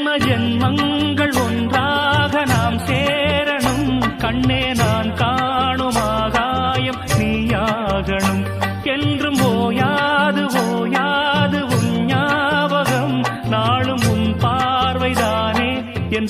ஜென்மங்கள் ஒன்றாக நாம் சேரணும். கண்ணே நான் காணும் ஆகாயம் நீயாகணும். என்றும் ஓயாது ஓயாது உன் ஞாபகம். நாளும் உன் பார்வைதானே என்